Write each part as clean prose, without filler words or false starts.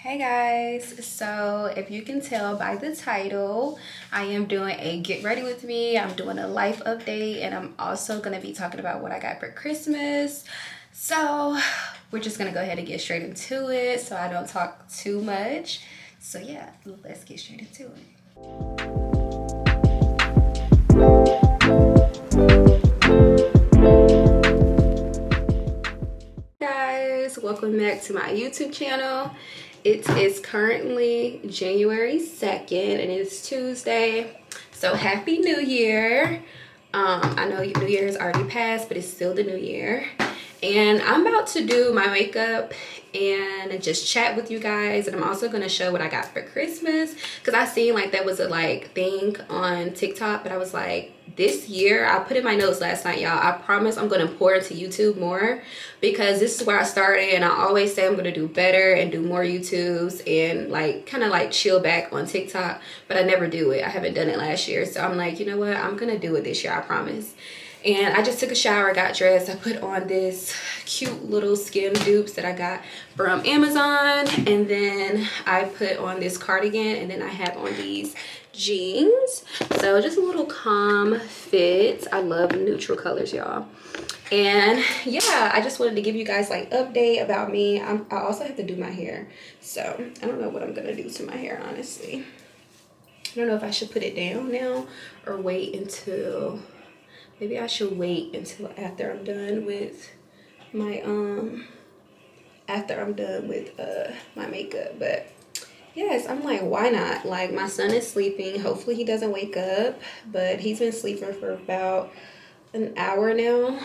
Hey guys, so if you can tell by the title, I am doing a get ready with me. I'm doing a life update, and I'm also going to be talking about what I got for Christmas. So we're just going to go ahead and get straight into it so I don't talk too much. So yeah, let's get straight into it. Guys, welcome back to my YouTube channel. It is currently January 2nd and it's Tuesday, so happy new year. I know New Year has already passed, but it's still the new year, and I'm about to do my makeup and just chat with you guys. And I'm also going to show what I got for Christmas, because I seen like that was a thing on TikTok, but I was like, this year, I put in my notes last night, y'all, I promise I'm going to pour into YouTube more, because this is where I started, and I always say I'm going to do better and do more YouTubes and kind of chill back on TikTok, but I never do it. I haven't done it last year, so I'm like, you know what, I'm going to do it this year, I promise. And I just took a shower, got dressed. I put on this cute little skin dupes that I got from Amazon. And then I put on this cardigan, and then I have on these jeans. So just a little calm fit. I love neutral colors, y'all. And yeah, I just wanted to give you guys update about me. I also have to do my hair. So I don't know what I'm going to do to my hair, honestly. I don't know if I should put it down now or wait until... Maybe I should wait until after I'm done with my my makeup. But yes, I'm like, why not? Like, my son is sleeping. Hopefully he doesn't wake up, but he's been sleeping for about an hour now.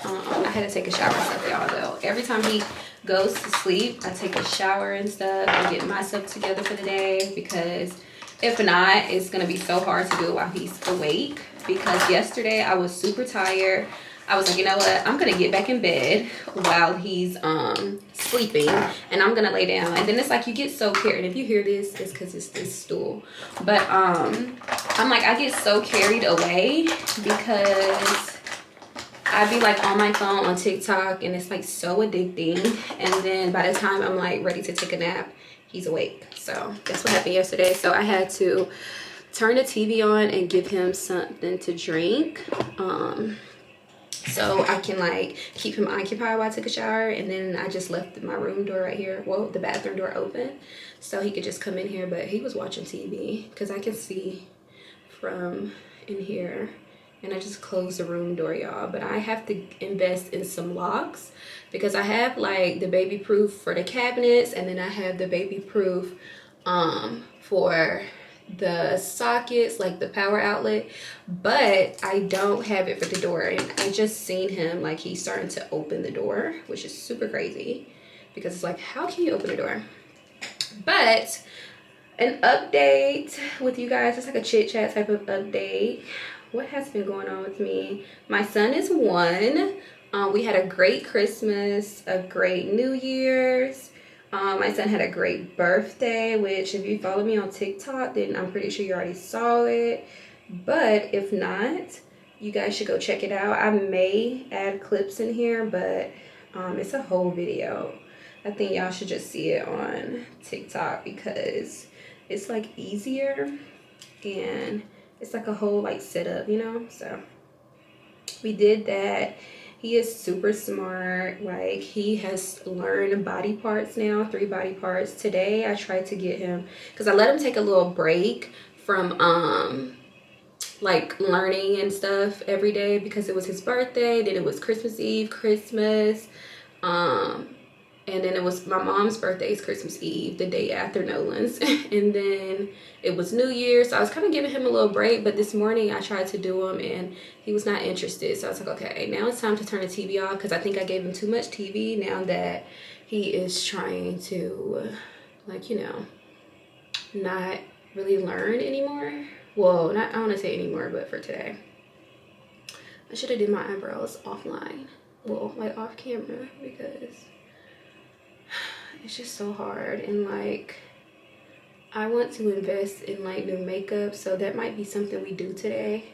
I had to take a shower and stuff, y'all, though. Every time he goes to sleep, I take a shower and stuff and get myself together for the day, because if not, it's gonna be so hard to do it while he's awake. Because yesterday I was super tired. I was like, you know what, I'm gonna get back in bed while he's sleeping, and I'm gonna lay down. And then it's like, you get so carried. If you hear this, it's because it's this stool. But I'm like, I get so carried away because I'd be on my phone on TikTok, and it's so addicting. And then by the time I'm ready to take a nap, he's awake. So that's what happened yesterday. So I had to turn the TV on and give him something to drink, so I can keep him occupied while I took a shower. And then I just left my room door right here, well, the bathroom door open, so he could just come in here. But he was watching TV because I can see from in here. And I just closed the room door, y'all. But I have to invest in some locks, because I have the baby proof for the cabinets, and then I have the baby proof for the sockets, the power outlet, but I don't have it for the door. And I just seen him he's starting to open the door, which is super crazy, because it's how can you open a door? But an update with you guys, it's a chit chat type of update. What has been going on with me? My son is 1. We had a great Christmas, a great New Year's. My son had a great birthday, which if you follow me on TikTok, then I'm pretty sure you already saw it. But if not, you guys should go check it out. I may add clips in here, but it's a whole video. I think y'all should just see it on TikTok, because it's easier, and it's a whole setup, you know. So we did that. He is super smart. He has learned body parts now, 3 body parts. Today I tried to get him, because I let him take a little break from learning and stuff every day, because it was his birthday, then it was Christmas Eve, Christmas, and then it was my mom's birthday, is Christmas Eve, the day after Nolan's. And then it was New Year. So I was kind of giving him a little break. But this morning I tried to do him, and he was not interested. So I was like, okay, now it's time to turn the TV off, because I think I gave him too much TV now that he is trying to, not really learn anymore. Well, I don't want to say anymore, but for today. I should have did my eyebrows offline. Well, off camera, because it's just so hard. And I want to invest in new makeup, so that might be something we do today.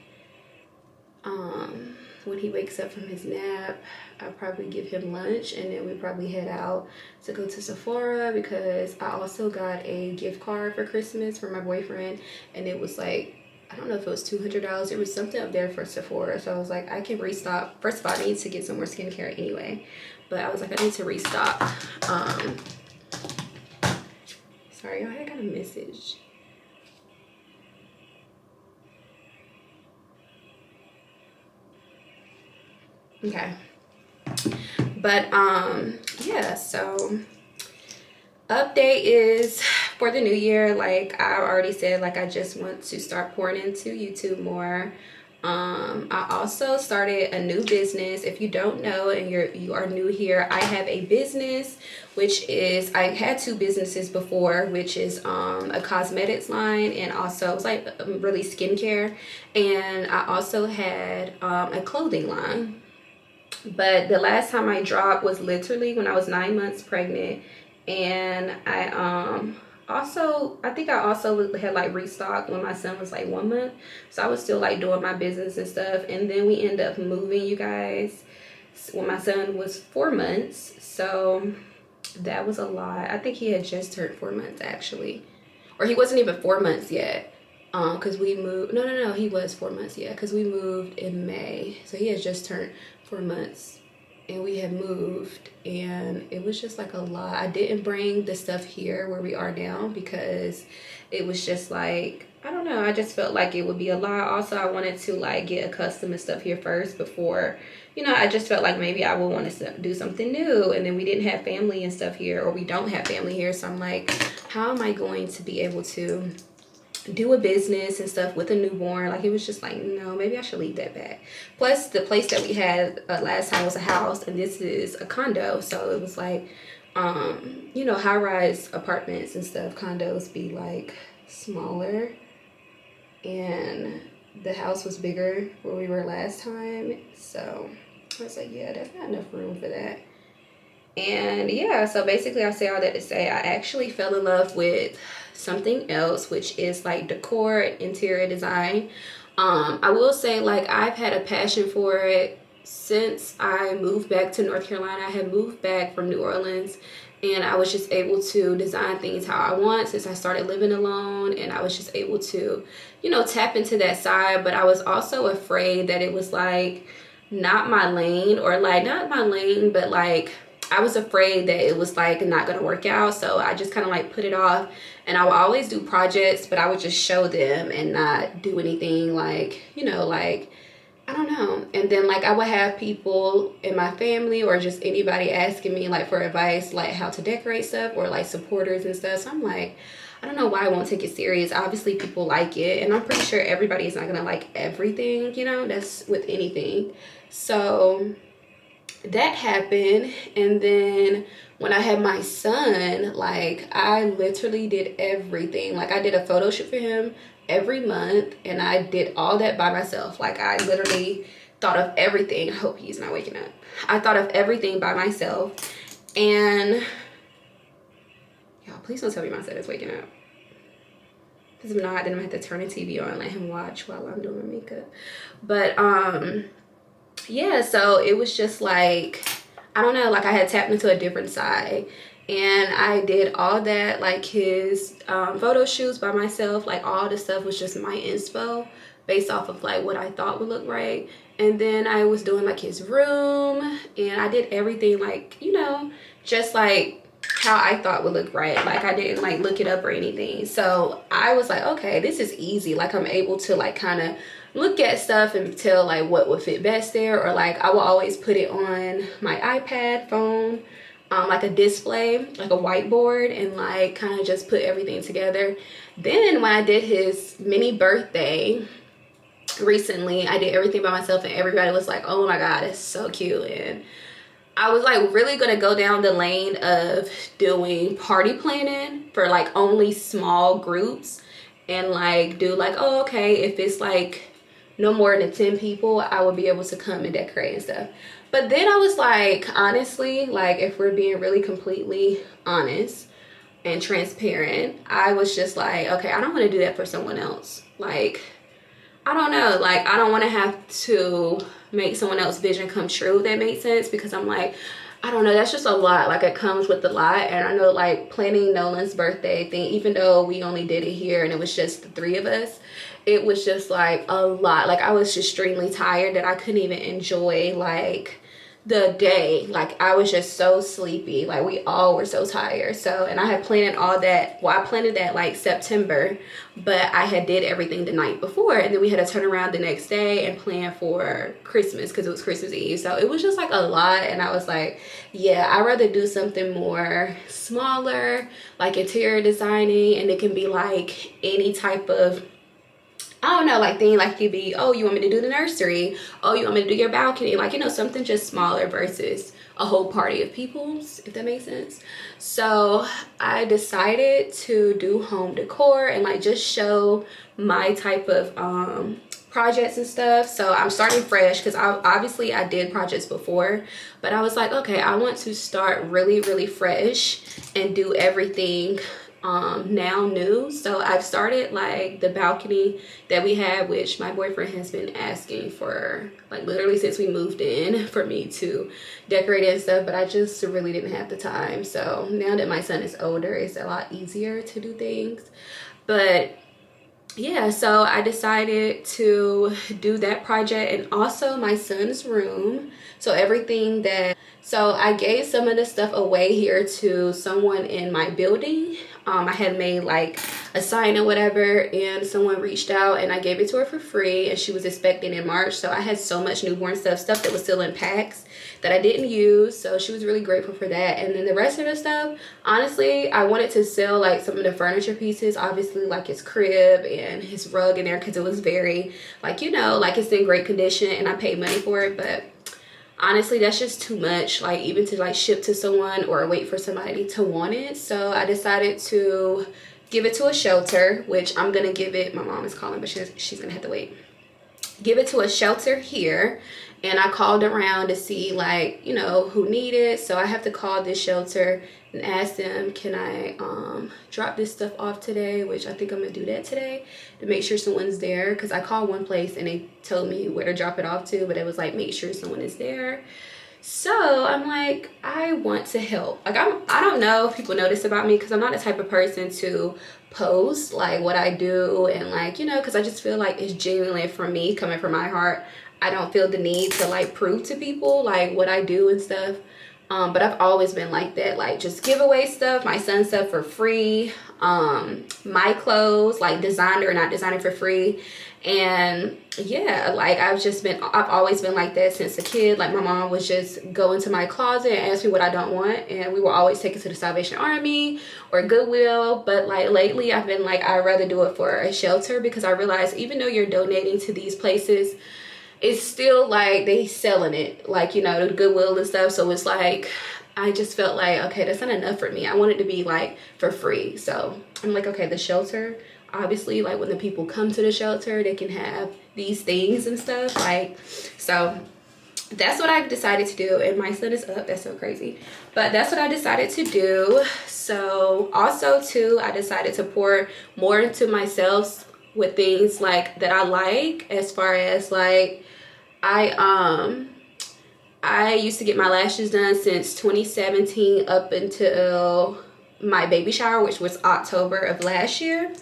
when he wakes up from his nap, I'll probably give him lunch, and then we probably head out to go to Sephora, because I also got a gift card for Christmas for my boyfriend, and it was like, I don't know if it was $200. It was something up there for Sephora. So I was like, I can restock. First of all, I need to get some more skincare anyway, but I was like, I need to restock. Sorry, y'all, I got a message. Okay. But yeah, so update is for the new year, like I already said, like I just want to start pouring into YouTube more. I also started a new business. If you don't know and you are new here, I have a business, which is, I had two businesses before, which is a cosmetics line, and also it was like really skincare, and I also had a clothing line. But the last time I dropped was literally when I was 9 months pregnant, and I think I also had like restocked when my son was like 1 month. So I was still like doing my business and stuff, and then we ended up moving, you guys, when my son was 4 months. So that was a lot. I think he had just turned 4 months actually, or he wasn't even 4 months yet. Because we moved, no, he was 4 months, yeah, because we moved in May. So he had just turned 4 months, and we had moved, and it was just like a lot. I didn't bring the stuff here where we are now because it was just like, I don't know, I just felt like it would be a lot. Also, I wanted to like get accustomed to stuff here first before, you know, I just felt like maybe I would want to do something new, and then we didn't have family and stuff here, or we don't have family here. So I'm like, how am I going to be able to do a business and stuff with a newborn? Like, it was just like, no, maybe I should leave that back. Plus the place that we had last time was a house, and this is a condo. So it was like, you know, high-rise apartments and stuff, condos be like smaller, and the house was bigger where we were last time. So I was like, yeah, that's not enough room for that. And yeah, so basically I say all that to say I actually fell in love with something else, which is like decor, interior design. I will say, like, I've had a passion for it since I moved back to North Carolina. I had moved back from New Orleans, and I was just able to design things how I want since I started living alone, and I was just able to, you know, tap into that side. But I was also afraid that it was like not my lane, or like not my lane, but like I was afraid that it was like not gonna work out. So I just kind of like put it off, and I would always do projects, but I would just show them and not do anything, like, you know, like, I don't know. And then like I would have people in my family or just anybody asking me like for advice, like how to decorate stuff, or like supporters and stuff. So I'm like, I don't know why I won't take it serious. Obviously people like it, and I'm pretty sure everybody is not gonna like everything, you know, that's with anything. So that happened. And then when I had my son, like I literally did everything. Like I did a photo shoot for him every month, and I did all that by myself. Like I literally thought of everything. I hope he's not waking up. I thought of everything by myself. And y'all, please don't tell me my son is waking up, because if not, then I'm gonna have to turn the TV on and let him watch while I'm doing my makeup. But yeah, so it was just like, I don't know, like I had tapped into a different side, and I did all that, like his photo shoots by myself. Like all the stuff was just my inspo based off of like what I thought would look right. And then I was doing like his room, and I did everything like, you know, just like how I thought would look right. Like I didn't like look it up or anything. So I was like, okay, this is easy. Like I'm able to like kind of look at stuff and tell like what would fit best there. Or like I will always put it on my iPad phone, like a display, like a whiteboard, and like kind of just put everything together. Then when I did his mini birthday recently, I did everything by myself, and everybody was like, oh my god, it's so cute. And I was like really gonna go down the lane of doing party planning for like only small groups, and like do like, oh okay, if it's like no more than 10 people, I would be able to come and decorate and stuff. But then I was like, honestly, like if we're being really completely honest and transparent, I was just like, okay, I don't want to do that for someone else. Like, I don't know, like I don't want to have to make someone else's vision come true, if that makes sense, because I'm like, I don't know, that's just a lot. Like, it comes with a lot. And I know, like, planning Nolan's birthday thing, even though we only did it here and it was just the 3 of us, it was just like a lot. Like, I was extremely tired that I couldn't even enjoy like the day. Like, I was just so sleepy. Like, we all were so tired. So, and I had planned all that. Well, I planned that like September, but I had did everything the night before, and then we had to turn around the next day and plan for Christmas because it was Christmas Eve. So it was just like a lot, and I was like, yeah, I'd rather do something more smaller, like interior designing, and it can be like any type of, I don't know, like thing, like it could be, oh, you want me to do the nursery? Oh, you want me to do your balcony? Like, you know, something just smaller versus a whole party of people's, if that makes sense. So I decided to do home decor and like just show my type of projects and stuff. So I'm starting fresh because obviously I did projects before, but I was like, okay, I want to start really fresh and do everything now new. So I've started like the balcony that we have, which my boyfriend has been asking for like literally since we moved in for me to decorate it and stuff, but I just really didn't have the time. So now that my son is older, it's a lot easier to do things. But yeah, so I decided to do that project, and also my son's room. So everything that, so I gave some of the stuff away here to someone in my building. I had made like a sign or whatever, and someone reached out and I gave it to her for free, and she was expecting in March. So I had so much newborn stuff that was still in packs that I didn't use. So she was really grateful for that. And then the rest of the stuff, honestly, I wanted to sell like some of the furniture pieces, obviously like his crib and his rug in there, because it was very like, you know, like it's in great condition and I paid money for it. But honestly, that's just too much, like even to like ship to someone or wait for somebody to want it. So I decided to give it to a shelter, which I'm gonna give it, my mom is calling, but she's gonna have to wait, give it to a shelter here. And I called around to see like, you know, who needed. So I have to call this shelter and ask them, can I drop this stuff off today, which I think I'm gonna do that today to make sure someone's there, because I called one place and they told me where to drop it off to, but it was like, make sure someone is there. So I'm like, I want to help. Like, I don't know if people know this about me, because I'm not the type of person to post like what I do, and like, you know, because I just feel like it's genuinely from me, coming from my heart. I don't feel the need to like prove to people like what I do and stuff. But I've always been like that, like just give away stuff, my son's stuff for free, my clothes, like designer or not designer, for free. And yeah, like I've always been like that since a kid. Like my mom would just go into my closet and ask me what I don't want, and we will always take it to the Salvation Army or Goodwill. But like lately I've been like, I'd rather do it for a shelter, because I realize even though you're donating to these places, it's still like they selling it, like, you know, the Goodwill and stuff. So it's like, I just felt like, okay, that's not enough for me. I want it to be like for free. So I'm like, okay, the shelter, obviously, like when the people come to the shelter, they can have these things and stuff. Like, so that's what I decided to do. And my son is up, that's so crazy, but that's what I decided to do. So also too, I decided to pour more into myself with things like that I like, as far as like I used to get my lashes done since 2017 up until my baby shower, which was October of last year.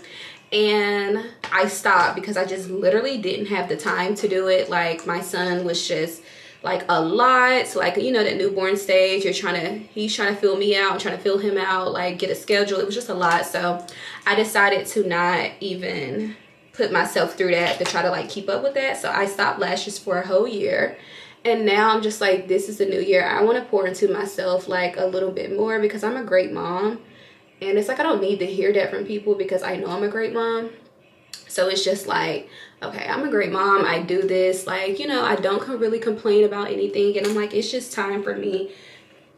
And I stopped because I just literally didn't have the time to do it. Like my son was just like a lot. So like, you know, that newborn stage, he's trying to fill me out, I'm trying to fill him out, like get a schedule. It was just a lot. So I decided to not even put myself through that to try to like keep up with that. So I stopped lashes for a whole year. And now I'm just like, this is the new year. I want to pour into myself like a little bit more, because I'm a great mom. And it's like, I don't need to hear that from people, because I know I'm a great mom. So it's just like, okay, I'm a great mom. I do this, like, you know, I don't really complain about anything. And I'm like, it's just time for me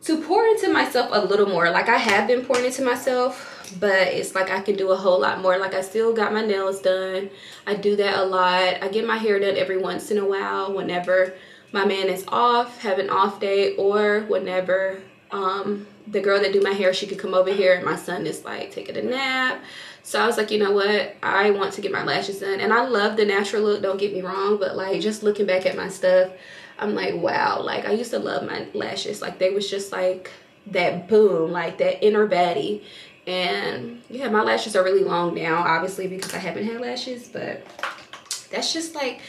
to pour into myself a little more. Like I have been pouring into myself, but it's like I can do a whole lot more. Like I still got my nails done. I do that a lot. I get my hair done every once in a while, whenever my man is off, have an off day, or whenever the girl that do my hair, she could come over here and my son is like taking a nap. So I was like, you know what, I want to get my lashes done. And I love the natural look, don't get me wrong, but like just looking back at my stuff, I'm like, wow, like I used to love my lashes. Like they was just like that boom, like that inner baddie. And yeah, my lashes are really long now, obviously, because I haven't had lashes, but that's just like,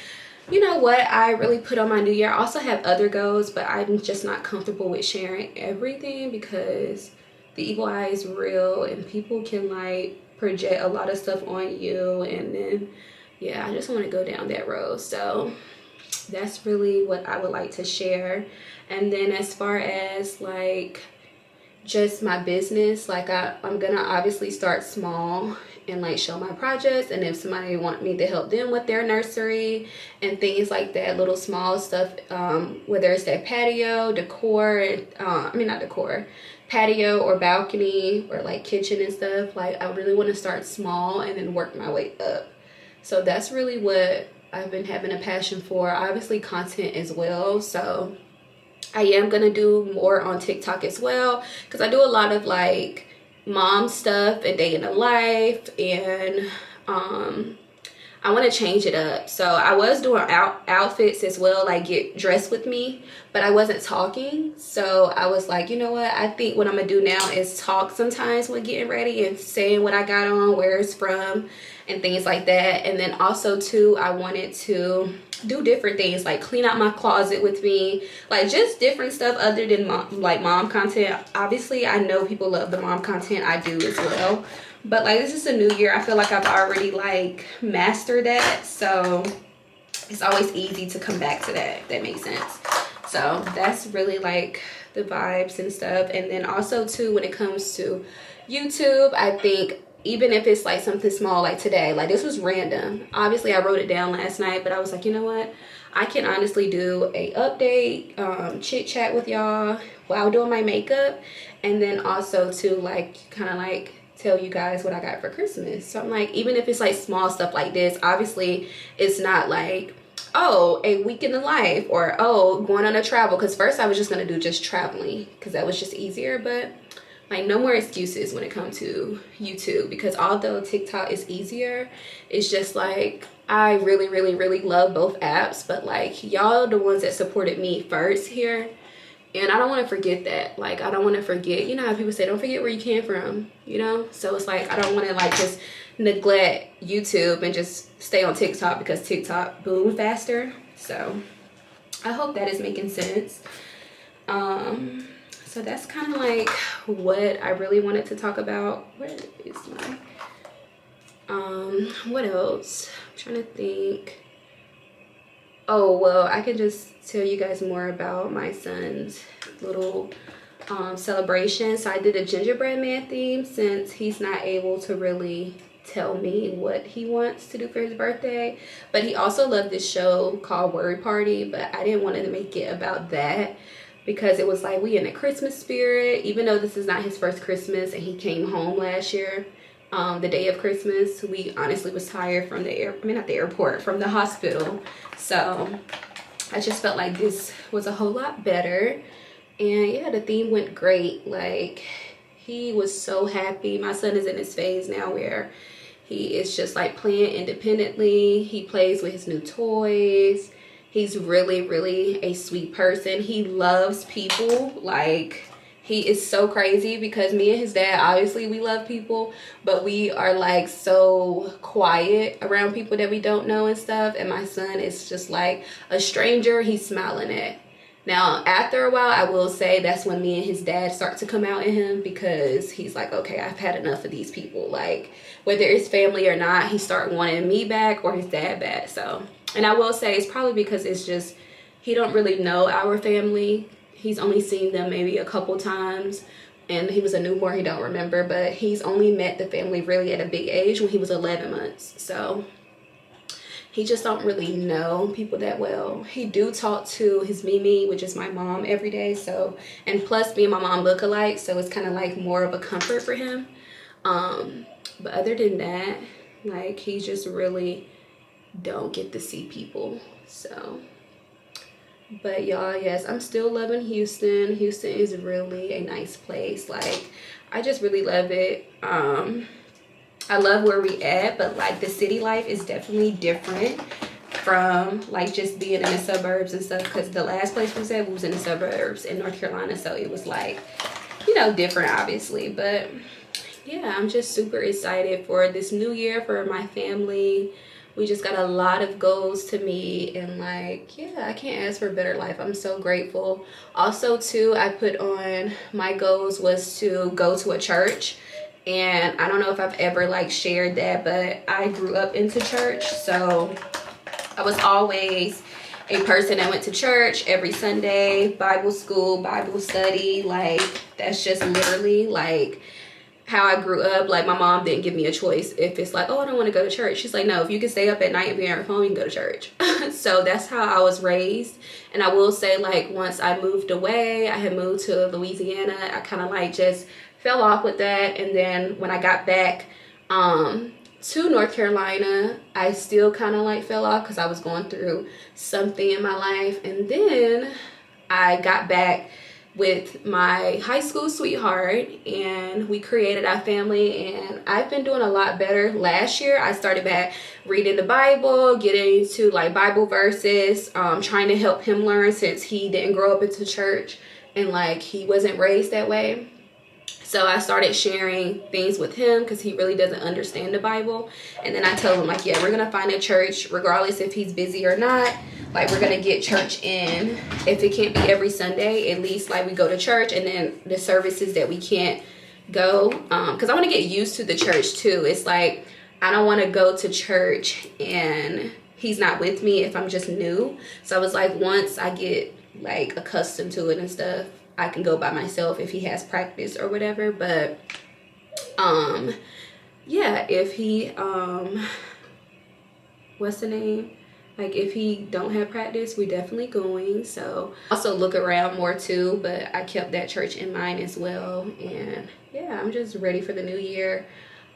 you know, what I really put on my new year. I also have other goals, but I'm just not comfortable with sharing everything because the evil eye is real and people can like project a lot of stuff on you. And then yeah, I just want to go down that road. So that's really what I would like to share. And then as far as like just my business, like I'm gonna obviously start small and like show my projects, and if somebody want me to help them with their nursery and things like that, little small stuff, whether it's that patio decor, I mean not decor, patio or balcony or like kitchen and stuff, like I really want to start small and then work my way up. So that's really what I've been having a passion for. Obviously content as well, so I am gonna do more on TikTok as well, because I do a lot of like mom stuff and day in the life, and I want to change it up. So I was doing outfits as well, like get dressed with me, but I wasn't talking. So I was like, you know what, I think what I'm gonna do now is talk sometimes when getting ready and saying what I got on, where it's from, and things like that. And then also too, I wanted to do different things, like clean out my closet with me, like just different stuff other than mom content. Obviously I know people love the mom content, I do as well, but like this is a new year, I feel like I've already like mastered that, so it's always easy to come back to that, if that makes sense. So that's really like the vibes and stuff. And then also too, when it comes to YouTube, I think even if it's like something small, like today, like this was random, obviously I wrote it down last night, but I was like, you know what, I can honestly do a update, chit chat with y'all while doing my makeup, and then also to like kind of like tell you guys what I got for Christmas. So I'm like, even if it's like small stuff like this, obviously it's not like, oh, a week in the life, or oh, going on a travel, because first I was just gonna do just traveling because that was just easier. But like no more excuses when it comes to YouTube, because although TikTok is easier, it's just like I really love both apps, but like y'all are the ones that supported me first here, and I don't want to forget that. Like I don't want to forget, you know how people say don't forget where you came from, you know? So it's like I don't want to like just neglect YouTube and just stay on TikTok because TikTok boom faster. So I hope that is making sense. So that's kind of like what I really wanted to talk about. Where is my what else? I'm trying to think. Oh, well, I can just tell you guys more about my son's little celebration. So I did a gingerbread man theme, since he's not able to really tell me what he wants to do for his birthday. But he also loved this show called Word Party, but I didn't want to make it about that, because it was like we in a Christmas spirit, even though this is not his first Christmas and he came home last year, the day of Christmas. We honestly was tired from from the hospital. So I just felt like this was a whole lot better. And yeah, the theme went great. Like he was so happy. My son is in his phase now where he is just like playing independently. He plays with his new toys. He's really a sweet person. He loves people. Like he is so crazy, because me and his dad, obviously we love people, but we are like so quiet around people that we don't know and stuff. And my son is just like a stranger he's smiling at. Now after a while, I will say that's when me and his dad start to come out in him, because he's like, okay, I've had enough of these people. Like whether it's family or not, he start wanting me back or his dad back. So, and I will say it's probably because it's just he don't really know our family. He's only seen them maybe a couple times, and he was a newborn, he don't remember, but he's only met the family really at a big age when he was 11 months. So he just don't really know people that well. He do talk to his Mimi, which is my mom, every day. So, and plus me and my mom look alike, so it's kind of like more of a comfort for him. But other than that, like he just really don't get to see people. So, but y'all, yes, I'm still loving Houston. Houston is really a nice place. Like I just really love it. I love where we at, but like the city life is definitely different from like just being in the suburbs and stuff, because the last place we was in the suburbs in North Carolina, so it was like, you know, different obviously. But yeah, I'm just super excited for this new year, for my family. We just got a lot of goals to meet, and like, yeah, I can't ask for a better life. I'm so grateful. Also too, I put on my goals was to go to a church, and I don't know if I've ever like shared that, but I grew up into church, so I was always a person that went to church every Sunday, Bible school, Bible study. Like, that's just literally like how I grew up. Like, my mom didn't give me a choice. If it's like, oh, I don't want to go to church, she's like, no, if you can stay up at night and be on your phone, you can go to church. So that's how I was raised. And I will say, like, once I moved away, I had moved to Louisiana, I kind of like just fell off with that. And then when I got back to North Carolina, I still kind of like fell off because I was going through something in my life. And then I got back with my high school sweetheart, and we created our family, and I've been doing a lot better. Last year I started back reading the Bible, getting into like Bible verses, trying to help him learn, since he didn't grow up into church and like he wasn't raised that way. So I started sharing things with him because he really doesn't understand the Bible. And then I told him, like, yeah, we're going to find a church regardless if he's busy or not. Like, we're going to get church in. If it can't be every Sunday, at least like we go to church, and then the services that we can't go. Because I want to get used to the church too. It's like, I don't want to go to church and he's not with me if I'm just new. So I was like, once I get like accustomed to it and stuff, I can go by myself if he has practice or whatever. But yeah, if he what's the name, like if he don't have practice, we definitely going. So also look around more too, but I kept that church in mind as well. And yeah, I'm just ready for the new year.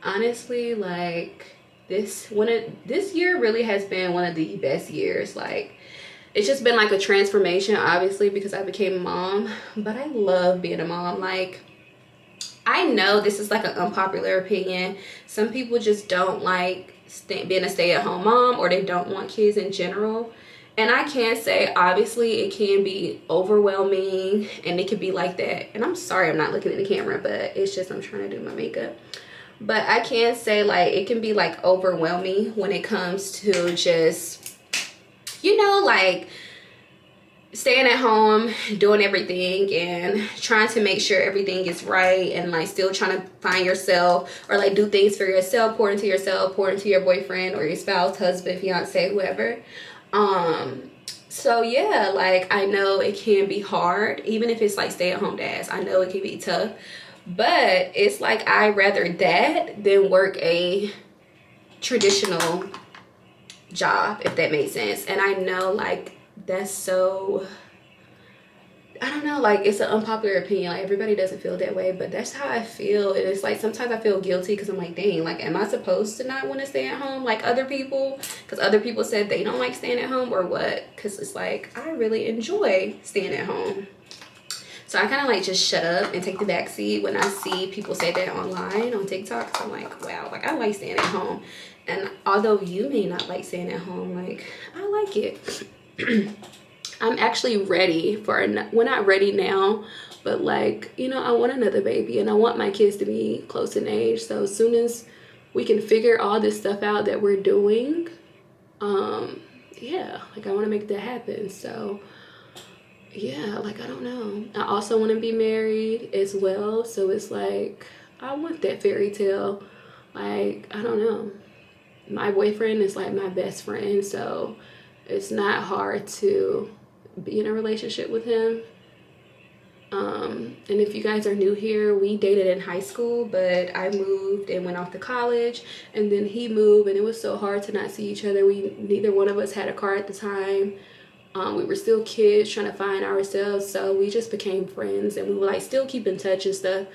Honestly, like this year really has been one of the best years. Like, it's just been like a transformation, obviously, because I became a mom, but I love being a mom. Like, I know this is like an unpopular opinion. Some people just don't like being a stay-at-home mom, or they don't want kids in general. And I can say, obviously, it can be overwhelming, and it can be like that. And I'm sorry I'm not looking at the camera, but it's just I'm trying to do my makeup. But I can say, like, it can be like overwhelming when it comes to just, you know, like staying at home, doing everything and trying to make sure everything is right, and like still trying to find yourself, or like do things for yourself, pour into yourself, pour into your boyfriend or your spouse, husband, fiance, whoever. So yeah, like I know it can be hard, even if it's like stay-at-home dads. I know it can be tough, but it's like I'd rather that than work a traditional job, if that makes sense. And I know like that's so, I don't know, like it's an unpopular opinion, like everybody doesn't feel that way, but that's how I feel. And it's like sometimes I feel guilty because I'm like, dang, like am I supposed to not want to stay at home like other people, because other people said they don't like staying at home, or what? Because it's like I really enjoy staying at home. So I kind of like just shut up and take the back seat when I see people say that online on TikTok. So I'm like, wow, like I like staying at home. And although you may not like staying at home, like I like it. I'm actually ready for, well, not ready now, but like, you know, I want another baby, and I want my kids to be close in age. So as soon as we can figure all this stuff out that we're doing, yeah, like I want to make that happen. So yeah, like I don't know. I also want to be married as well. So it's like I want that fairy tale. Like, I don't know. My boyfriend is like my best friend, so it's not hard to be in a relationship with him. And if you guys are new here, we dated in high school, but I moved and went off to college, and then he moved, and it was so hard to not see each other. Neither one of us had a car at the time. We were still kids trying to find ourselves, so we just became friends, and we would like still keep in touch and stuff.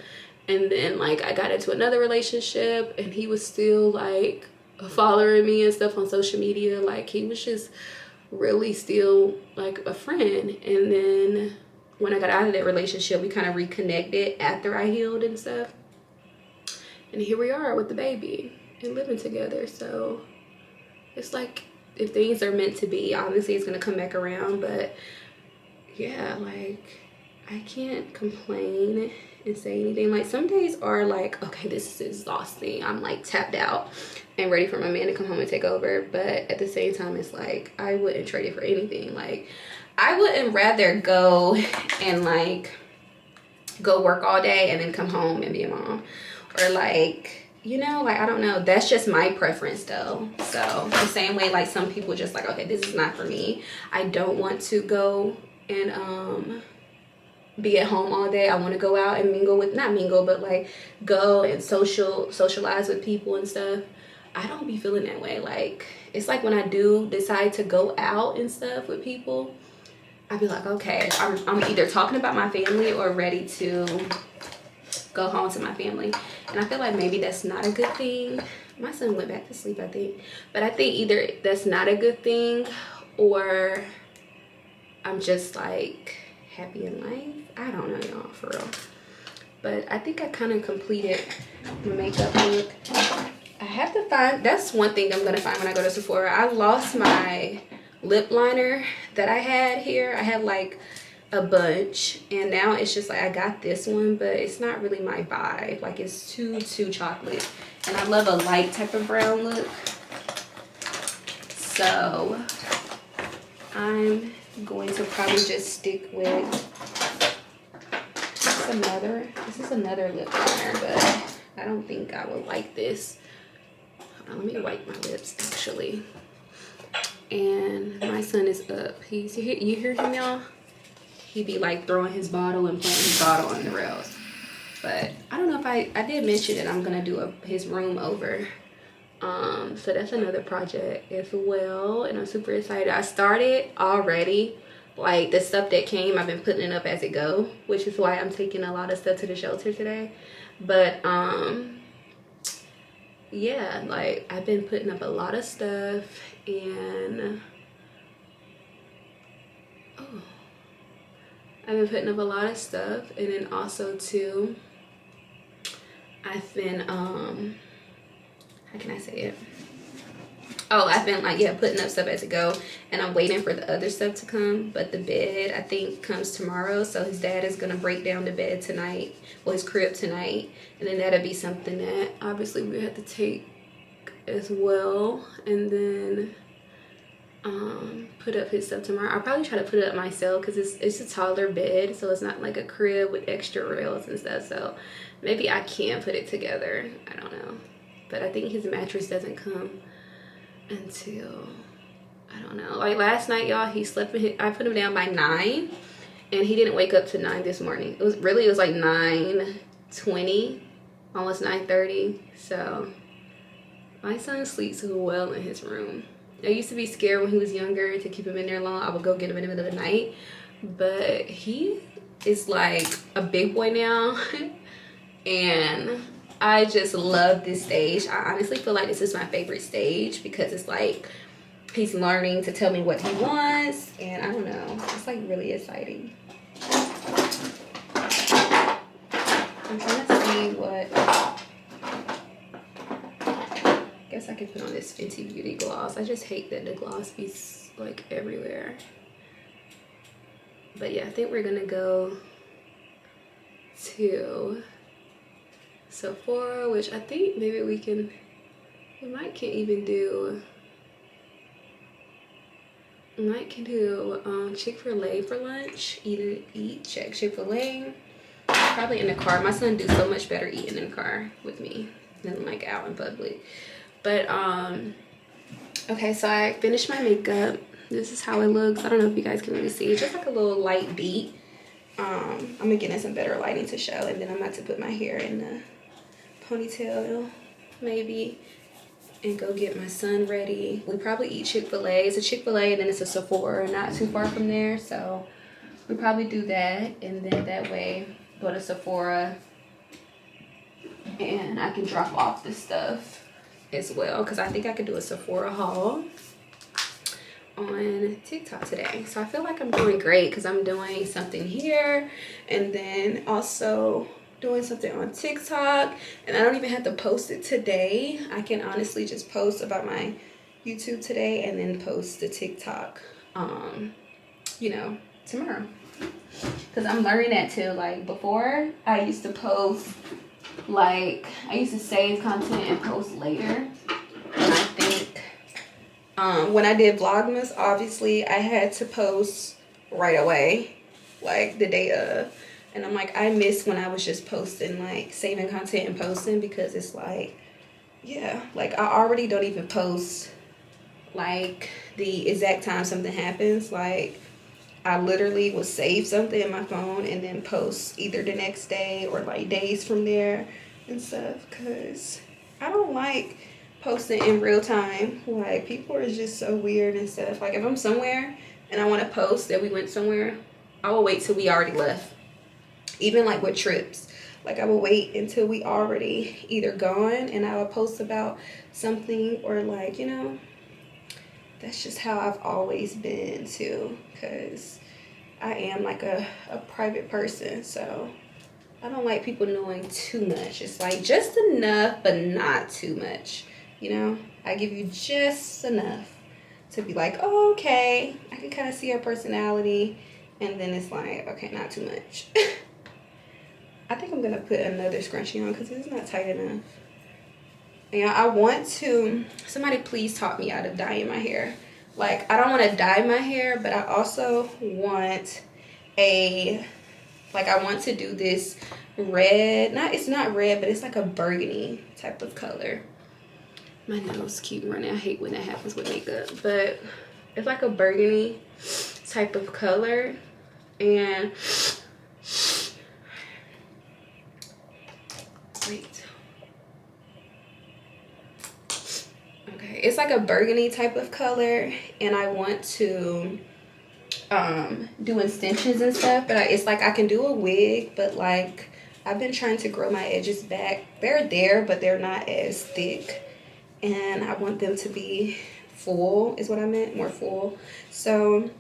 And then like I got into another relationship, and he was still like following me and stuff on social media. Like he was just really still like a friend. And then when I got out of that relationship, we kind of reconnected after I healed and stuff, and here we are with the baby and living together. So it's like if things are meant to be, obviously it's gonna come back around. But yeah, like I can't complain and say anything. Like some days are like, okay, this is exhausting, I'm like tapped out and ready for my man to come home and take over. But at the same time, it's like I wouldn't trade it for anything. Like I wouldn't rather go and like go work all day and then come home and be a mom, or like, you know, like I don't know, that's just my preference though. So the same way like some people just like, okay, this is not for me, I don't want to go and be at home all day. I want to go out and mingle with, not mingle, but like go and socialize with people and stuff. I don't be feeling that way. Like it's like when I do decide to go out and stuff with people, I'd be like, okay, I'm either talking about my family or ready to go home to my family. And I feel like maybe that's not a good thing. My son went back to sleep, I think. But I think either that's not a good thing, or I'm just like happy in life. I don't know, y'all, for real. But I think I kind of completed my makeup look. I have to find, that's one thing I'm gonna find when I go to Sephora. I lost my lip liner that I had here. I had like a bunch, and now it's just like I got this one, but it's not really my vibe. Like it's too chocolate, and I love a light type of brown look. So I'm going to probably just stick with this is another lip liner, but I don't think I would like this. Hold on, let me wipe my lips actually. And my son is up. You hear him, y'all? He be like throwing his bottle and putting his bottle on the rails. But I don't know if I did mention that I'm gonna do his room over. So that's another project as well, and I'm super excited. I started already, like the stuff that came, I've been putting it up as it go, which is why I'm taking a lot of stuff to the shelter today. But yeah, like I've been putting up a lot of stuff, and I've been putting up a lot of stuff, and then also too, I've been how can I say it? Oh, I've been like, yeah, putting up stuff as it go, and I'm waiting for the other stuff to come. But the bed, I think, comes tomorrow. So his dad is gonna break down the bed tonight, well, his crib tonight, and then that'll be something that obviously we have to take as well, and then put up his stuff tomorrow. I'll probably try to put it up myself because it's a taller bed, so it's not like a crib with extra rails and stuff. So maybe I can put it together. I don't know, but I think his mattress doesn't come until, I don't know, like last night, y'all, he slept I put him down by 9, and he didn't wake up to 9 this morning. It was like 9:20, almost 9:30. So my son sleeps well in his room. I used to be scared when he was younger to keep him in there long. I would go get him in the middle of the night, but he is like a big boy now. And I just love this stage. I honestly feel like this is my favorite stage because it's like he's learning to tell me what he wants, and I don't know, it's like really exciting. I'm trying to see what, I guess I can put on this Fenty Beauty gloss. I just hate that the gloss be like everywhere. But yeah, I think we're gonna go to Sephora, which I think maybe we might can do Chick-fil-A for lunch. Eat Chick-fil-A, probably in the car. My son do so much better eating in the car with me than like out in public. But okay, so I finished my makeup. This is how it looks. I don't know if you guys can really see. It's just like a little light beat. I'm gonna get in some better lighting to show, and then I'm about to put my hair in the ponytail maybe and go get my son ready. We probably eat Chick-fil-A. It's a Chick-fil-A, and then it's a Sephora not too far from there, so we probably do that, and then that way go to Sephora and I can drop off the stuff as well, because I think I could do a Sephora haul on TikTok today. So I feel like I'm doing great because I'm doing something here and then also doing something on TikTok, and I don't even have to post it today. I can honestly just post about my YouTube today and then post the TikTok, you know, tomorrow. Because I'm learning that too. Like before, I used to post, like, I used to save content and post later. And I think when I did Vlogmas, obviously I had to post right away, like the day of. And I'm like, I miss when I was just posting, like saving content and posting, because it's like, yeah, like I already don't even post like the exact time something happens. Like I literally will save something in my phone and then post either the next day or like days from there and stuff, because I don't like posting in real time. Like people are just so weird and stuff. Like if I'm somewhere and I want to post that we went somewhere, I will wait till we already left. Even like with trips, like I will wait until we already either gone and I will post about something, or like, you know, that's just how I've always been too, because I am like a private person. So I don't like people knowing too much. It's like just enough but not too much, you know. I give you just enough to be like, oh, okay, I can kind of see her personality, and then it's like, okay, not too much. I think I'm gonna put another scrunchie on because it's not tight enough. And I want to, somebody please talk me out of dyeing my hair. Like I don't want to dye my hair, but I also want I want to do this red, it's not red, but it's like a burgundy type of color. My nose keep running. I hate when that happens with makeup, but it's like a burgundy type of color. And wait, okay, it's like a burgundy type of color, and I want to do extensions and stuff, but it's like I can do a wig, but like I've been trying to grow my edges back. They're there, but they're not as thick, and I want them to be full is what I meant, more full. So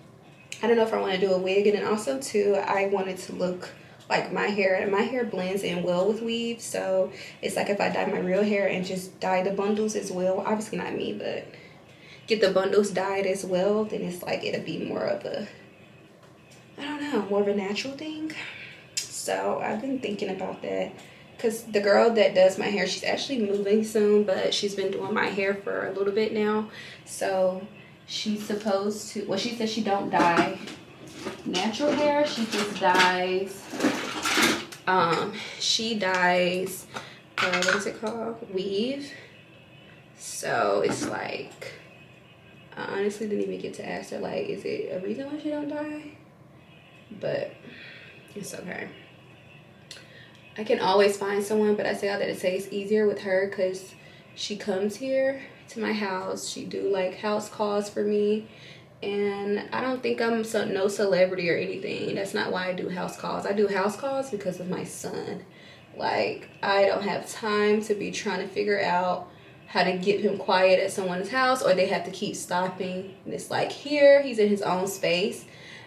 I don't know if I want to do a wig. And then also too, I wanted to look like my hair blends in well with weave. So it's like if I dye my real hair and just dye the bundles as well, obviously not me, but get the bundles dyed as well, then it's like it'll be more of a, I don't know, more of a natural thing. So I've been thinking about that, because the girl that does my hair, she's actually moving soon, but she's been doing my hair for a little bit now. So she's supposed to, well, she said she don't dye natural hair, she just dyes she dyes what is it called, weave. So it's like, I honestly didn't even get to ask her, like, is it a reason why she don't dye? But it's okay. I can always find someone, but I say all that to say it's easier with her because she comes here to my house. She do like house calls for me, and I don't think I'm no celebrity or anything. That's not why I do house calls. I do house calls because of my son. Like, I don't have time to be trying to figure out how to get him quiet at someone's house, or they have to keep stopping. And it's like, here he's in his own space,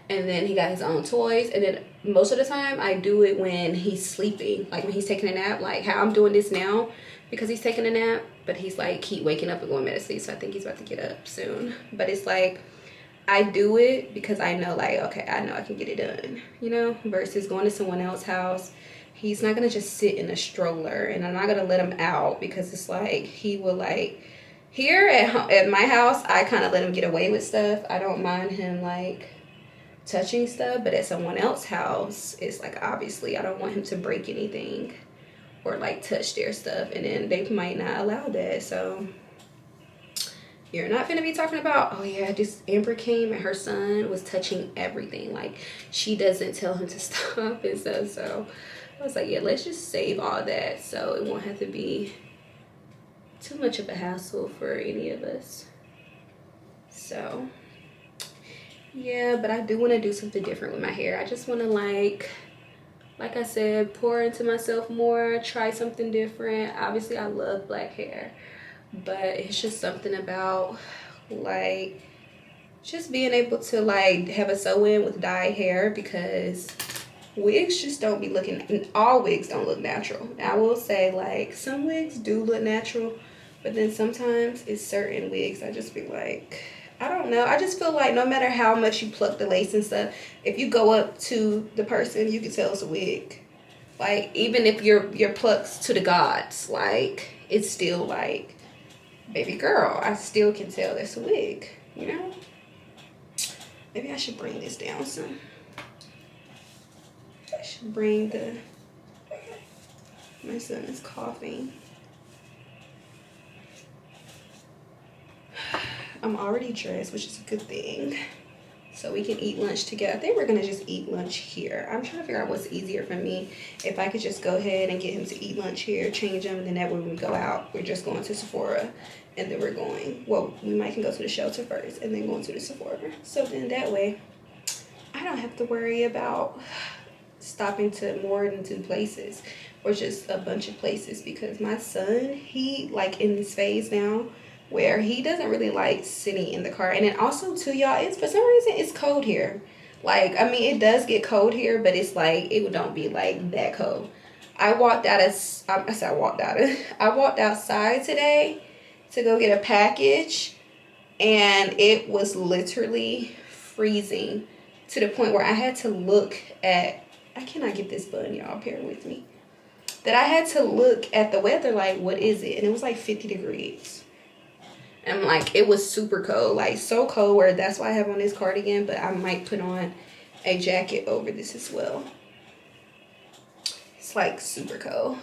and then he got his own toys, and then most of the time I do it when he's sleeping, like when he's taking a nap, like how I'm doing this now because he's taking a nap, but he's like keep waking up and going back to sleep. So I think he's about to get up soon. But it's like, I do it because I know, like, okay, I know I can get it done, you know, versus going to someone else's house. He's not gonna just sit in a stroller, and I'm not gonna let him out because it's like he will, like, here at my house I kind of let him get away with stuff. I don't mind him like touching stuff, but at someone else's house it's like, obviously I don't want him to break anything or like touch their stuff, and then they might not allow that. So you're not gonna be talking about, oh yeah, this Amber came and her son was touching everything, like she doesn't tell him to stop and stuff. So I was like, yeah, let's just save all that so it won't have to be too much of a hassle for any of us. So yeah, but I do want to do something different with my hair. I just want to, like I said, pour into myself more, try something different. Obviously I love black hair, but it's just something about like just being able to like have a sew-in with dyed hair, because wigs just don't be looking, all wigs don't look natural. Now, I will say, like, some wigs do look natural, But then sometimes it's certain wigs I just be like, I don't know. I just feel like no matter how much you pluck the lace and stuff, if you go up to the person, you can tell it's a wig. Like, even if your plucks to the gods, like, it's still like, baby girl, I still can tell that's a wig, you know? Maybe I should bring this down some. I should bring the, my son is coughing. I'm already dressed, which is a good thing. So we can eat lunch together. I think we're gonna just eat lunch here. I'm trying to figure out what's easier for me. If I could just go ahead and get him to eat lunch here, change him, and then that way when we go out, we're just going to Sephora. And then we're going, well, we might can go to the shelter first and then going to the Sephora. So then that way, I don't have to worry about stopping to more than 2 places or just a bunch of places, because my son, he like in this phase now where he doesn't really like sitting in the car. And then also too, y'all, it's for some reason it's cold here. Like, I mean, it does get cold here, but it's like, it don't be like that cold. I walked outside today to go get a package, and it was literally freezing to the point where I had to look at, I cannot get this bun, y'all, bear with me, that I had to look at the weather like, what is it? And it was like 50 degrees. And like, it was super cold, like so cold where that's why I have on this cardigan, but I might put on a jacket over this as well. It's like super cold.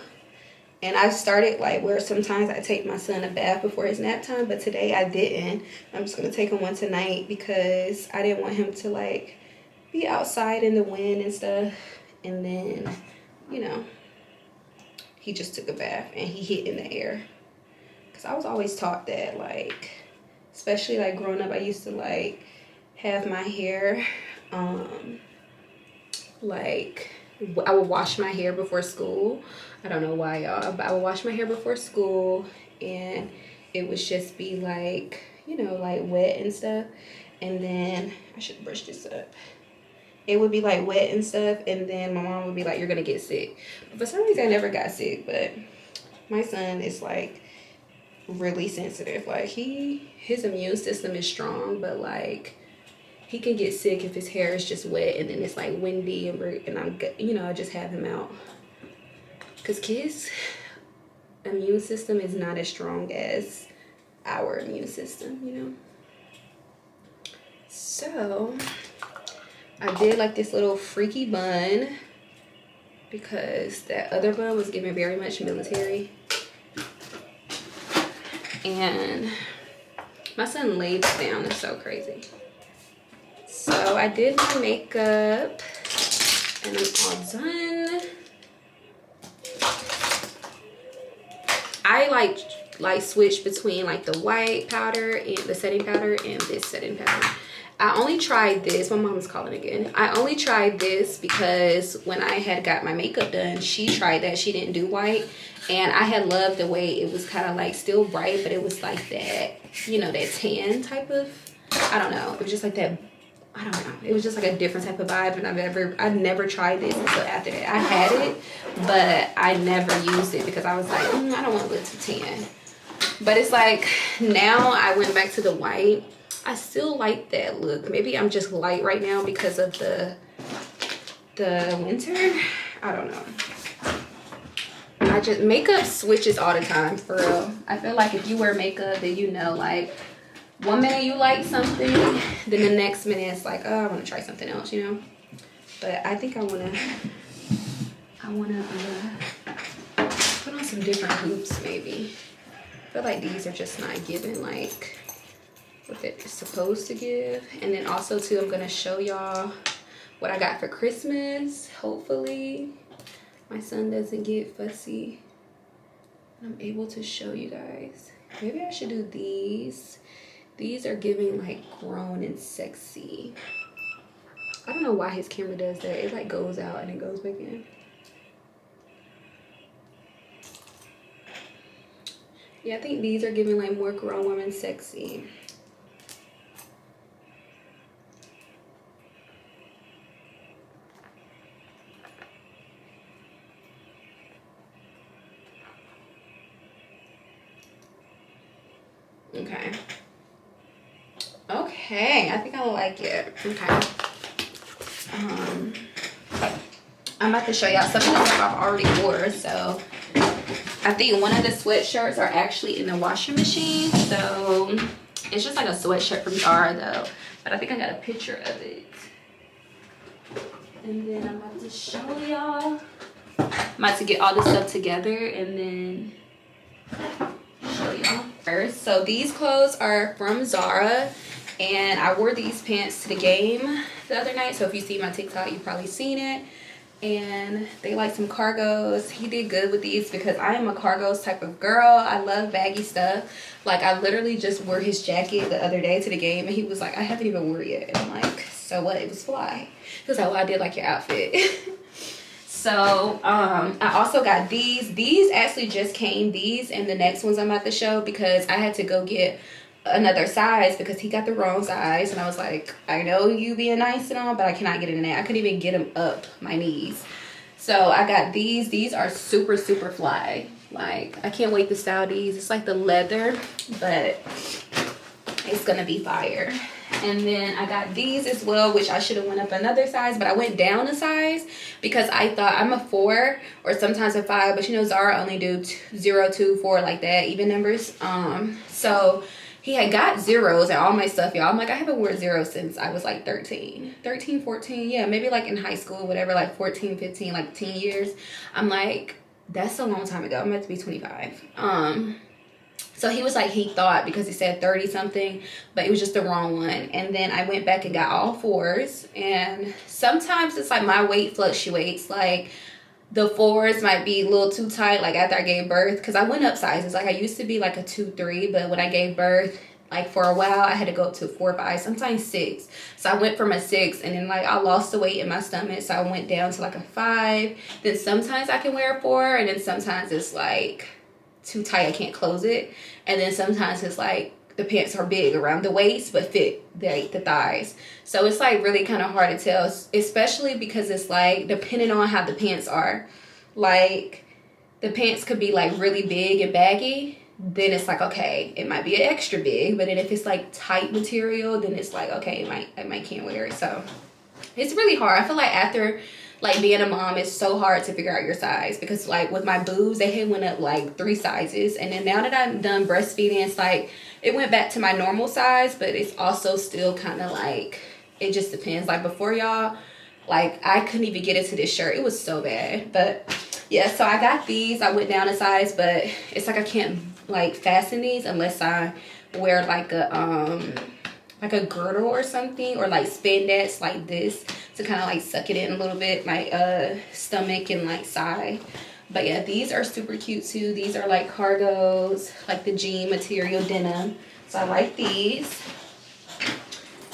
And I started like where sometimes I take my son a bath before his nap time, but today I didn't. I'm just gonna take him one tonight because I didn't want him to like be outside in the wind and stuff. And then, you know, he just took a bath and he hit in the air. Because I was always taught that, like, especially like growing up, I used to like have my hair, like, I would wash my hair before school. I don't know why, y'all, but I would wash my hair before school and it would just be like, you know, like wet and stuff. And then I should brush this up. It would be like wet and stuff, and then my mom would be like, you're gonna get sick. But for some reason I never got sick. But my son is like really sensitive. Like, his immune system is strong, but like he can get sick if his hair is just wet and then it's like windy, and I'm, you know, I just have him out because kids' immune system is not as strong as our immune system, you know. So I did like this little freaky bun because that other bun was giving very much military. And my son laid it down. It's so crazy. So I did my makeup and I'm all done. I like switch between like the white powder and the setting powder and this setting powder. I only tried this. My mom's calling again. I only tried this because when I had got my makeup done, she tried that. She didn't do white. And I had loved the way it was kind of like still bright, but it was like that, you know, that tan type of, I don't know. It was just like that, I don't know. It was just like a different type of vibe. And I never tried this until after that. I had it, but I never used it because I was like, I don't want to look too tan. But it's like, now I went back to the white. I still like that look. Maybe I'm just light right now because of the winter. I don't know. Makeup switches all the time, for real. I feel like if you wear makeup, then you know, like, one minute you like something, then the next minute it's like, oh, I want to try something else, you know. But I think I wanna put on some different hoops maybe. I feel like these are just not giving like what it's supposed to give. And then also too, I'm gonna show y'all what I got for Christmas. Hopefully my son doesn't get fussy. I'm able to show you guys. Maybe I should do these. These are giving like grown and sexy. I don't know why his camera does that. It like goes out and it goes back in. Yeah, I think these are giving like more grown woman sexy. Okay. Okay, I think I like it. Okay. I'm about to show y'all some of the stuff I've already wore. So I think one of the sweatshirts are actually in the washing machine. So it's just like a sweatshirt from Zara though. But I think I got a picture of it. And then I'm about to show y'all. I'm about to get all this stuff together and then show y'all first. So these clothes are from Zara. And I wore these pants to the game the other night. So if you see my TikTok, you've probably seen it. And they like some cargos. He did good with these because I am a cargos type of girl. I love baggy stuff. Like I literally just wore his jacket the other day to the game and he was like, I haven't even wore it yet. And I'm like, so what? It was fly. He was like, well, I did like your outfit. So I also got these. These actually just came, these and the next ones I'm about to show, because I had to go get another size because he got the wrong size. And I was like, I know you being nice and all, but I cannot get in there. I couldn't even get them up my knees. So I got these. These are super, super fly. Like, I can't wait to style these. It's like the leather, but it's gonna be fire. And then I got these as well, which I should have went up another size, but I went down a size because I thought I'm a 4 or sometimes a 5, but you know Zara only do 0, 2, 4 like that, even numbers. So he had got zeros and all my stuff, y'all. I'm like, I haven't worn zeros since I was like 13, 14, yeah, maybe like in high school, whatever, like 14, 15, like 10 years. I'm like, that's a long time ago. I'm about to be 25. So he was like, he thought because he said 30 something, but it was just the wrong one. And then I went back and got all 4s. And sometimes it's like my weight fluctuates. Like the 4s might be a little too tight, like after I gave birth, because I went up sizes. Like I used to be like a 2, 3, but when I gave birth, like for a while, I had to go up to 4, 5, sometimes 6. So I went from a 6 and then like I lost the weight in my stomach. So I went down to like a 5. Then sometimes I can wear a 4 and then sometimes it's like too tight, I can't close it. And then sometimes it's like the pants are big around the waist but fit the thighs. So it's like really kind of hard to tell, especially because it's like depending on how the pants are. Like the pants could be like really big and baggy, then it's like, okay, it might be an extra big. But then if it's like tight material, then it's like, okay, I might can't wear it. So it's really hard. I feel like after like being a mom, it's so hard to figure out your size, because like with my boobs, they had went up like 3 sizes. And then now that I'm done breastfeeding, it's like it went back to my normal size, but it's also still kind of like, it just depends. Like before, y'all, like I couldn't even get into this shirt. It was so bad. But yeah, so I got these. I went down a size, but it's like I can't like fasten these unless I wear like a girdle or something, or like spandex like this to kind of like suck it in a little bit, my stomach and like side. But yeah, these are super cute too. These are like cargos, like the jean material denim. So I like these.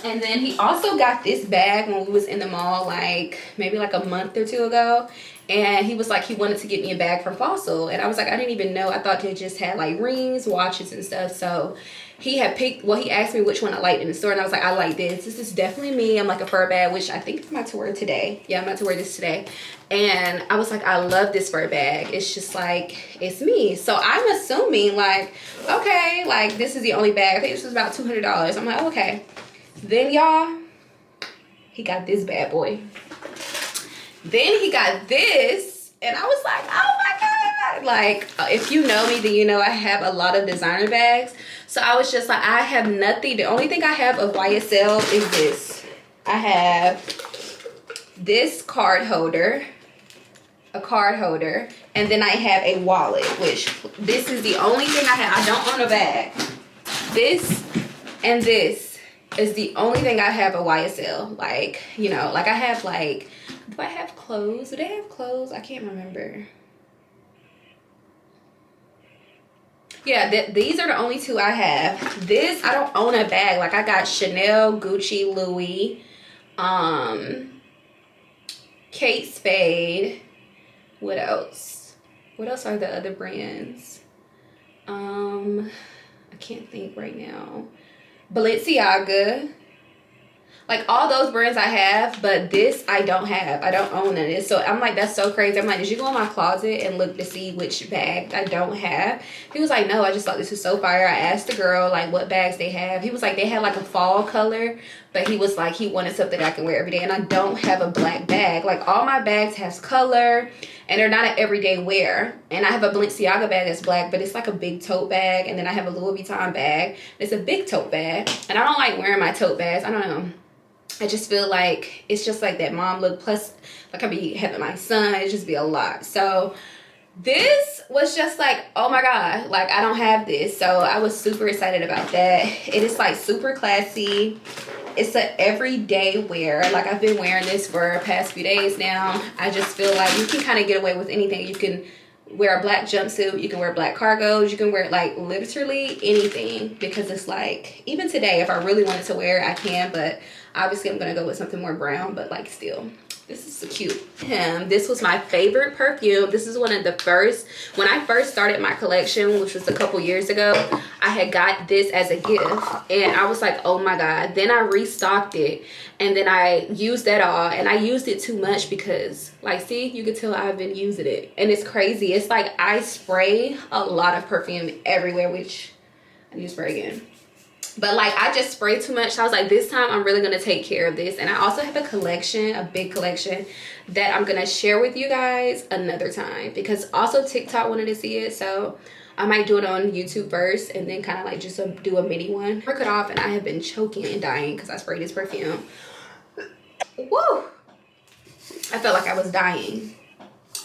And then he also got this bag when we was in the mall like maybe like a month or 2 ago. And he was like, he wanted to get me a bag from Fossil. And I was like, I didn't even know. I thought they just had like rings, watches and stuff. So he had picked, well, he asked me which one I liked in the store. And I was like, I like this. This is definitely me. I'm like a fur bag, which I think I'm about to wear today. Yeah, I'm about to wear this today. And I was like, I love this fur bag. It's just like, it's me. So I'm assuming like, okay, like this is the only bag. I think this was about $200. I'm like, oh, okay. Then y'all, he got this bad boy. Then he got this, and I was like, oh my God. Like, if you know me, then you know I have a lot of designer bags. So I was just like, I have nothing. The only thing I have of YSL is this. I have this card holder, a card holder, and then I have a wallet, which this is the only thing I have. I don't own a bag. This and this is the only thing I have of YSL. Like, you know, like I have like, do I have clothes? Do they have clothes? I can't remember. Yeah, these are the only 2 I have. This, I don't own a bag. Like I got Chanel, Gucci, Louis, Kate Spade. What else? What else are the other brands? I can't think right now. Balenciaga. Like all those brands I have, but this I don't have. I don't own it. So I'm like, that's so crazy. I'm like, did you go in my closet and look to see which bag I don't have? He was like, no, I just thought this was so fire. I asked the girl like what bags they have. He was like, they had like a fall color, but he was like, he wanted something I can wear every day. And I don't have a black bag. Like all my bags has color and they're not an everyday wear. And I have a Balenciaga bag that's black, but it's like a big tote bag. And then I have a Louis Vuitton bag. It's a big tote bag. And I don't like wearing my tote bags. I don't know. I just feel like it's just like that mom look, plus like I be having my son, it just be a lot. So this was just like, oh my god, like I don't have this. So I was super excited about that. It is like super classy. It's an everyday wear. Like I've been wearing this for the past few days now. I just feel like you can kind of get away with anything. You can wear a black jumpsuit, you can wear black cargos, you can wear like literally anything, because it's like, even today if I really wanted to wear it I can, but obviously I'm gonna go with something more brown, but like still, this is so cute. This was my favorite perfume. This is one of the first, when I first started my collection, which was a couple years ago, I had got this as a gift and I was like, oh my god. Then I restocked it and then I used that all, and I used it too much because like, see, you can tell I've been using it, and it's crazy. It's like I spray a lot of perfume everywhere, which I need to spray again. But like I just sprayed too much. So I was like, this time I'm really gonna take care of this. And I also have a collection, a big collection, that I'm gonna share with you guys another time, because also TikTok wanted to see it. So I might do it on YouTube first and then kind of like just do a mini one. Work it off, and I have been choking and dying because I sprayed this perfume. Woo! I felt like I was dying.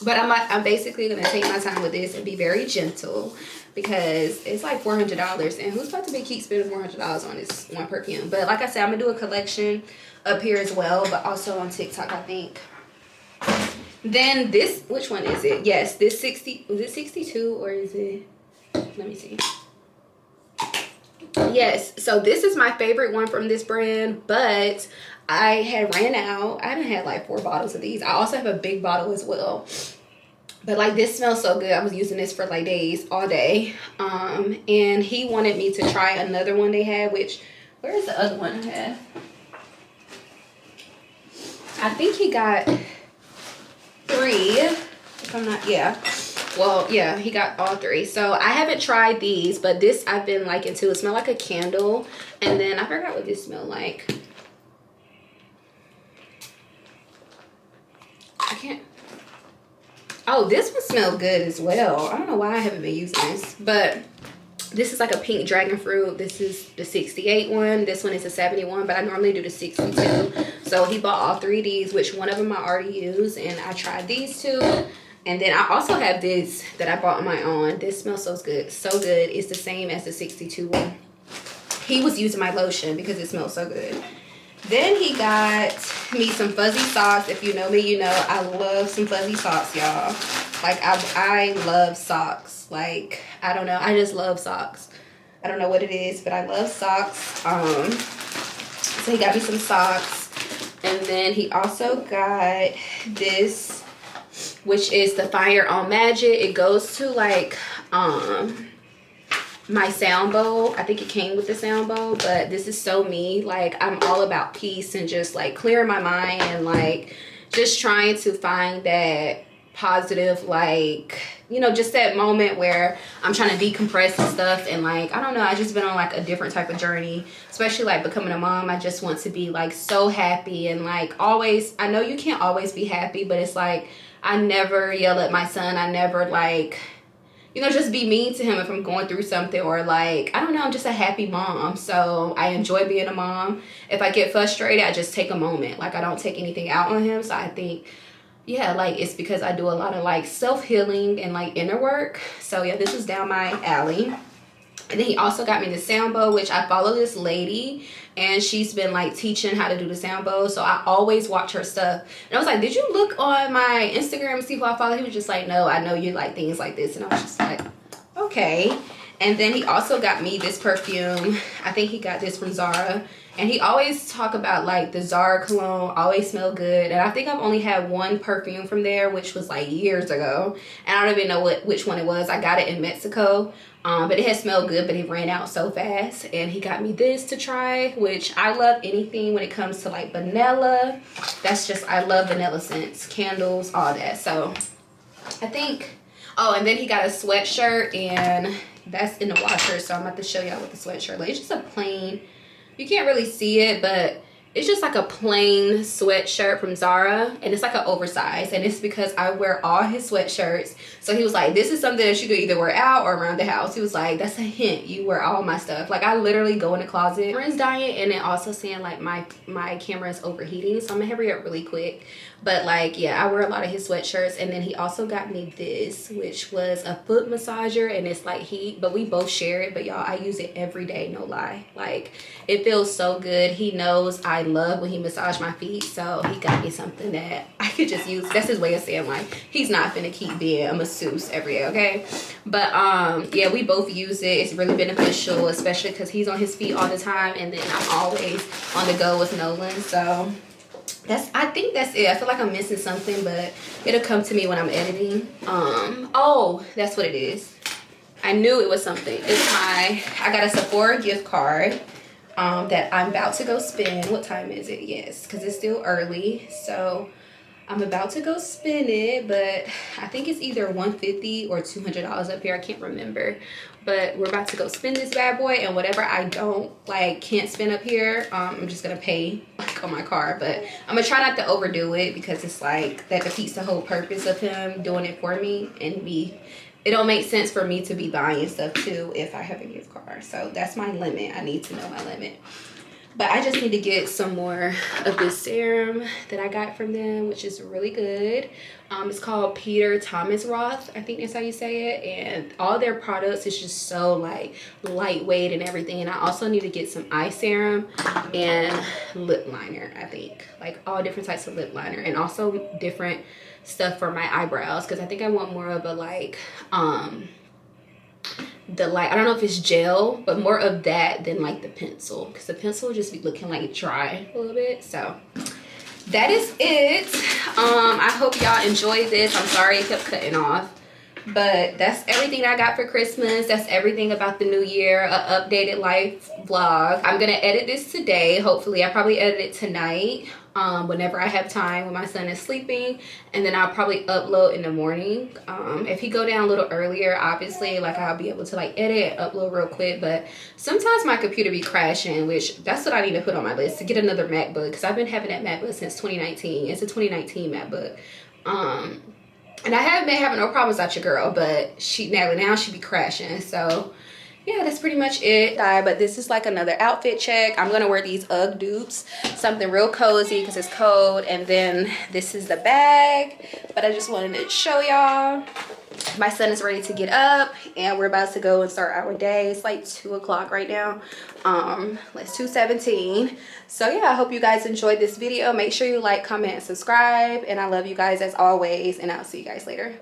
But I'm basically gonna take my time with this and be very gentle, because it's like $400, and who's about to keep spending $400 on this one perfume? But like I said, I'm gonna do a collection up here as well, but also on TikTok, I think. Then this, which one is it? Yes, this 60, was it 62 or is it, let me see. Yes, so this is my favorite one from this brand, but I had ran out. I had like 4 bottles of these. I also have a big bottle as well. But like, this smells so good. I was using this for like days, all day. And he wanted me to try another one they had, which, where is the other one I have? I think he got 3, if I'm not, yeah. Well, yeah, he got all 3. So I haven't tried these, but this I've been liking too. It smells like a candle. And then I forgot what this smelled like. I can't. Oh, this one smells good as well. I don't know why I haven't been using this, but this is like a pink dragon fruit. This is the 68 one. This one is a 71, but I normally do the 62. So he bought all 3 of these, which one of them I already used, and I tried these 2. And then I also have this that I bought on my own. This smells so good, so good. It's the same as the 62 one. He was using my lotion because it smells so good. Then he got me some fuzzy socks. If you know me, you know I love some fuzzy socks, y'all. Like, I love socks. Like, I don't know. I just love socks. I don't know what it is, but I love socks. So he got me some socks. And then he also got this, which is the Fire on Magic. It goes to like my sound bowl. I think it came with the sound bowl, but this is so me. Like, I'm all about peace and just like clearing my mind and like just trying to find that positive, like, you know, just that moment where I'm trying to decompress and stuff. And like, I don't know, I just been on like a different type of journey, especially like becoming a mom. I just want to be like so happy and like always, I know you can't always be happy, but it's like I never yell at my son. I never like, you know, just be mean to him if I'm going through something, or like, I don't know, I'm just a happy mom. So I enjoy being a mom. If I get frustrated, I just take a moment. Like, I don't take anything out on him. So I think, yeah, like, it's because I do a lot of like self-healing and like inner work. So yeah, this was down my alley. And then he also got me the sound bowl, which I follow this lady and she's been like teaching how to do the sound bowl. So I always watch her stuff. And I was like, did you look on my Instagram and see who I follow? He was just like, no, I know you like things like this. And I was just like, okay. And then he also got me this perfume. I think he got this from Zara. And he always talk about like the Zara cologne always smell good. And I think I've only had one perfume from there, which was like years ago. And I don't even know which one it was. I got it in Mexico. But it had smelled good, but it ran out so fast. And he got me this to try, which I love anything when it comes to like vanilla. That's just, I love vanilla scents, candles, all that. So I think, oh, and then he got a sweatshirt, and that's in the washer. So I'm about to show y'all what the sweatshirt like. It's just a plain, you can't really see it, but it's just like a plain sweatshirt from Zara, and it's like an oversized, and it's because I wear all his sweatshirts. So he was like, this is something that you could either wear out or around the house. He was like, that's a hint, you wear all my stuff. Like, I literally go in the closet. Friends dying, and then also saying like my camera is overheating, so I'm gonna hurry up really quick. But like, yeah, I wear a lot of his sweatshirts. And then he also got me this, which was a foot massager, and it's like heat, but we both share it. But y'all, I use it every day, no lie. Like, it feels so good. He knows I love when he massaged my feet, so he got me something that I could just use. That's his way of saying like he's not finna keep being a masseuse every day, okay? But yeah, we both use it. It's really beneficial, especially because he's on his feet all the time, and then I'm always on the go with Nolan. So I think that's it. I feel like I'm missing something, but it'll come to me when I'm editing. Oh, that's what it is. I knew it was something. It's I got a Sephora gift card that I'm about to go spend. What time is it? Yes, because it's still early. So I'm about to go spend it, but I think it's either $150 or $200 up here. I can't remember. But we're about to go spend this bad boy, and whatever I can't spend up here, I'm just gonna pay like on my card. But I'm gonna try not to overdo it, because it's like that defeats the whole purpose of him doing it for me, and it don't make sense for me to be buying stuff too if I have a gift card. So that's my limit. I need to know my limit. But I just need to get some more of this serum that I got from them, which is really good. It's called Peter Thomas Roth. I think that's how you say it. And all their products is just so like lightweight and everything. And I also need to get some eye serum and lip liner, I think. Like all different types of lip liner. And also different stuff for my eyebrows, because I think I want more of a like I don't know if it's gel, but more of that than like the pencil, because the pencil just be looking like dry a little bit. So that is it. I hope y'all enjoyed this. I'm sorry it kept cutting off, but that's everything I got for Christmas. That's everything about the new year. A updated life vlog. I'm gonna edit this today, hopefully. I probably edit it tonight, whenever I have time when my son is sleeping, and then I'll probably upload in the morning. If he go down a little earlier, obviously, like, I'll be able to like edit, upload real quick. But sometimes my computer be crashing, which that's what I need to put on my list, to get another MacBook, because I've been having that MacBook since 2019. It's a 2019 MacBook. And I haven't been having no problems out your girl, but now she be crashing. So yeah, that's pretty much it. But this is like another outfit check. I'm gonna wear these UGG dupes, something real cozy because it's cold. And then this is the bag. But I just wanted to show y'all. My son is ready to get up, and we're about to go and start our day. It's like 2 o'clock right now. It's 2:17. So yeah, I hope you guys enjoyed this video. Make sure you like, comment, and subscribe. And I love you guys as always, and I'll see you guys later.